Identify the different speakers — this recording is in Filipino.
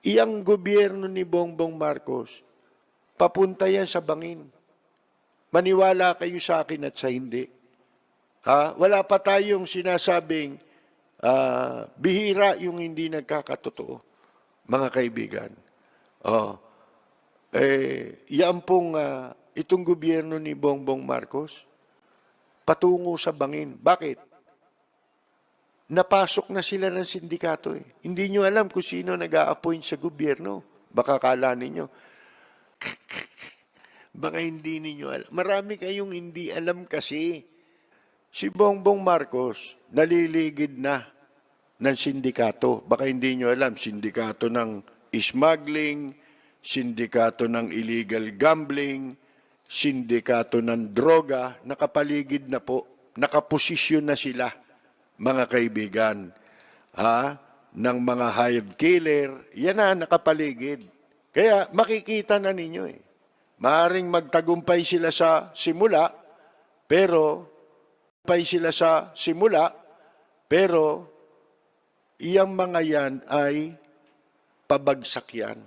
Speaker 1: iyang gobyerno ni Bongbong Marcos, papunta yan sa bangin. Maniwala kayo sa akin at sa hindi. Wala pa tayong sinasabing bihira yung hindi nagkakatotoo, mga kaibigan. Yan pong itong gobyerno ni Bongbong Marcos, patungo sa bangin. Bakit? Napasok na sila ng sindikato. Hindi nyo alam kung sino nag-a-appoint sa gobyerno. Baka kala ninyo. Baka hindi ninyo alam. Marami kayong hindi alam kasi. Si Bongbong Marcos, naliligid na ng sindikato. Baka hindi nyo alam, sindikato ng smuggling, sindikato ng illegal gambling, sindikato ng droga, nakapaligid na po, nakaposisyon na sila, mga kaibigan, ng mga hired killer, yan na nakapaligid. Kaya makikita na ninyo Maaring magtagumpay sila sa simula, pero iyang mga yan ay pabagsak yan.